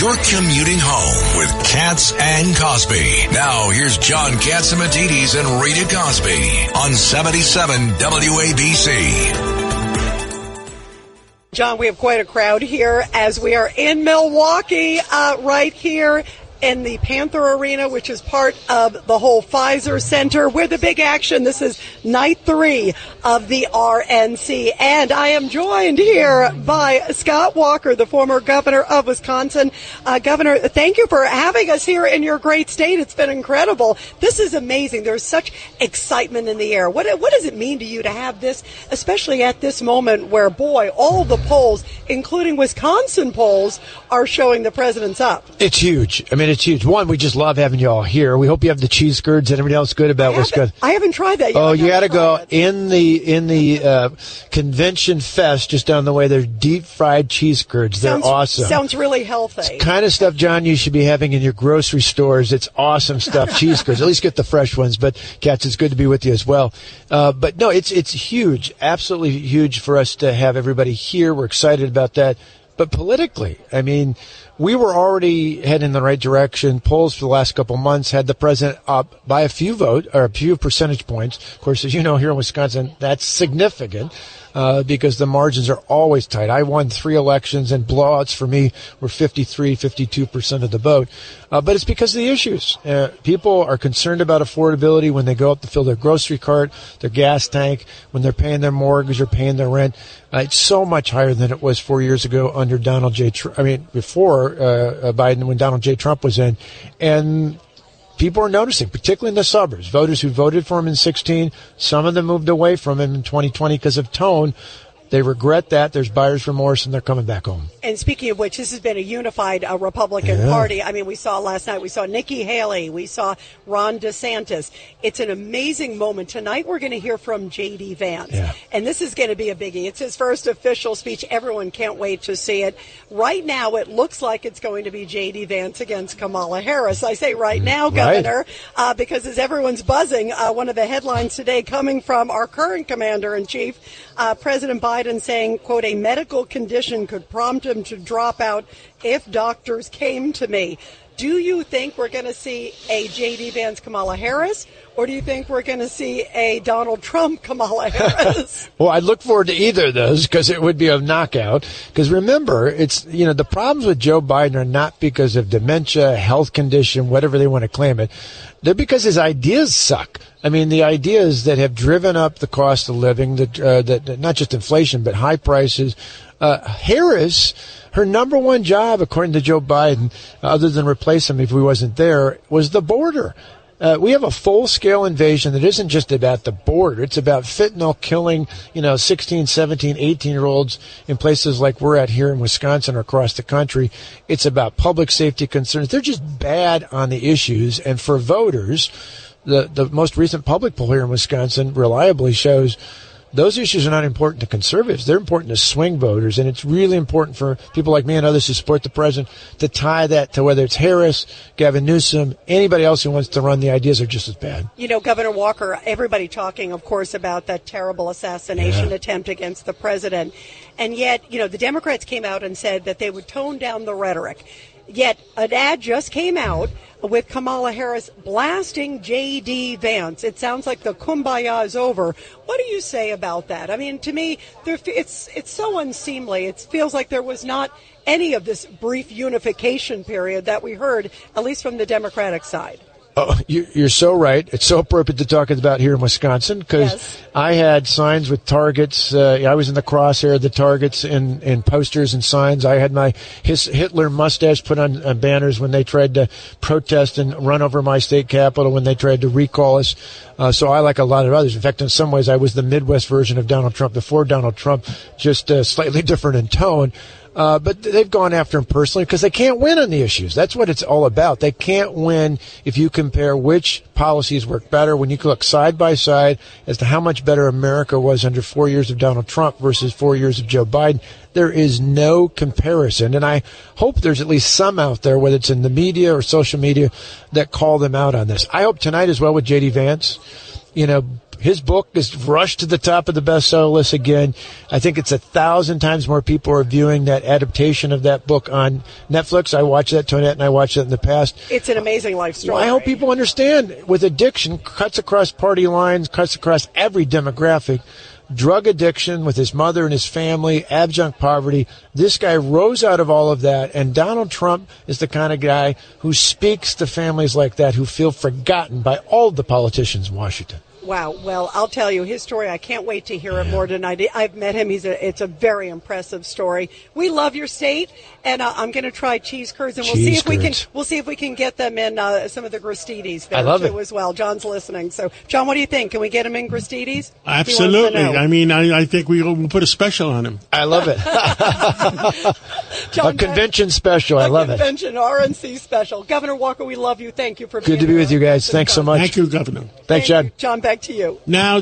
You're commuting home with Katz and Cosby. Now, here's John Katzimatidis and Rita Cosby on 77 WABC. John, we have quite a crowd here as we are in Milwaukee, right here in the Panther Arena, which is part of the whole Pfizer Center. We're the big action. This is night 3 of the RNC. And I am joined here by Scott Walker, the former governor of Wisconsin. Governor, thank you for having us here in your great state. It's been incredible. This is amazing. There's such excitement in the air. What does it mean to you to have this, especially at this moment where, boy, all the polls, including Wisconsin polls, are showing the president's up? It's huge. I mean, it's huge. One, we just love having you all here. We hope you have the cheese curds and everything else good about Wisconsin. I haven't tried that yet. Oh, you got to go in the convention fest just down the way. There's deep fried cheese curds. They're awesome. Sounds really healthy. It's kind of stuff, John, you should be having in your grocery stores. It's awesome stuff. Cheese curds. At least get the fresh ones. But Katz, it's good to be with you as well. But no, it's huge. Absolutely huge for us to have everybody here. We're excited about that. But politically, I mean, we were already heading in the right direction. Polls for the last couple of months had the president up by a few percentage points. Of course, as you know, here in Wisconsin, that's significant because the margins are always tight. I won 3 elections, and blowouts for me were 52% of the vote. But it's because of the issues. People are concerned about affordability when they go up to fill their grocery cart, their gas tank, when they're paying their mortgage or paying their rent. It's so much higher than it was 4 years ago under Donald J. Before Biden, when Donald J. Trump was in. And people are noticing, particularly in the suburbs. Voters who voted for him in 2016, some of them moved away from him in 2020 because of tone. They regret that. There's buyer's remorse, and they're coming back home. And speaking of which, this has been a unified Republican Party. I mean, we saw last night, we saw Nikki Haley, we saw Ron DeSantis. It's an amazing moment. Tonight we're going to hear from J.D. Vance. Yeah. And this is going to be a biggie. It's his first official speech. Everyone can't wait to see it. Right now, it looks like it's going to be J.D. Vance against Kamala Harris. I say right now, Governor, because as everyone's buzzing, one of the headlines today coming from our current commander-in-chief, President Biden, saying, quote, a medical condition could prompt him to drop out if doctors came to me. Do you think we're going to see a J.D. Vance Kamala Harris, or do you think we're going to see a Donald Trump Kamala Harris? Well, I look forward to either of those because it would be a knockout. Because remember, it's, you know, the problems with Joe Biden are not because of dementia, health condition, whatever they want to claim it. They're because his ideas suck. I mean, the ideas that have driven up the cost of living, that not just inflation, but high prices. Harris, her number one job, according to Joe Biden, other than replace him if he wasn't there, was the border. We have a full-scale invasion that isn't just about the border. It's about fentanyl killing, 16, 17, 18-year-olds in places like we're at here in Wisconsin or across the country. It's about public safety concerns. They're just bad on the issues. And for voters, the most recent public poll here in Wisconsin reliably shows those issues are not important to conservatives. They're important to swing voters, and it's really important for people like me and others who support the president to tie that to whether it's Harris, Gavin Newsom, anybody else who wants to run. The ideas are just as bad. Governor Walker, everybody talking, of course, about that terrible assassination attempt against the president. And yet, the Democrats came out and said that they would tone down the rhetoric. Yet an ad just came out with Kamala Harris blasting J.D. Vance. It sounds like the kumbaya is over. What do you say about that? I mean, to me, it's so unseemly. It feels like there was not any of this brief unification period that we heard, at least from the Democratic side. Oh, you're so right. It's so appropriate to talk about here in Wisconsin because I had signs with targets. I was in the crosshair of the targets in posters and signs. I had my Hitler mustache put on banners when they tried to protest and run over my state capitol when they tried to recall us. So I, like a lot of others, in fact, in some ways, I was the Midwest version of Donald Trump before Donald Trump, just slightly different in tone. But they've gone after him personally because they can't win on the issues. That's what it's all about. They can't win if you compare which policies work better when you look side by side as to how much better America was under 4 years of Donald Trump versus 4 years of Joe Biden. There is no comparison. And I hope there's at least some out there, whether it's in the media or social media, that call them out on this. I hope tonight as well with J.D. Vance, His book is rushed to the top of the bestseller list again. I think it's 1,000 times more people are viewing that adaptation of that book on Netflix. I watched that, Tonette, and I watched it in the past. It's an amazing life story. Well, I hope people understand, with addiction, cuts across party lines, cuts across every demographic. Drug addiction with his mother and his family, abject poverty. This guy rose out of all of that, and Donald Trump is the kind of guy who speaks to families like that who feel forgotten by all the politicians in Washington. Wow. Well, I'll tell you his story. I can't wait to hear it more tonight. I've met him. It's a very impressive story. We love your state, and I'm going to try cheese curds, and we'll see if we can get them in some of the Gristedes there too as well. John's listening. So, John, what do you think? Can we get him in Gristedes? Absolutely. I mean, I think we'll put a special on him. I love it. John, a convention special. I love it. A convention RNC special. Governor Walker, we love you. Thank you for being here. Good to be with you guys. Thanks so much. Thank you, Governor. Thanks, John. John, back to you. Now,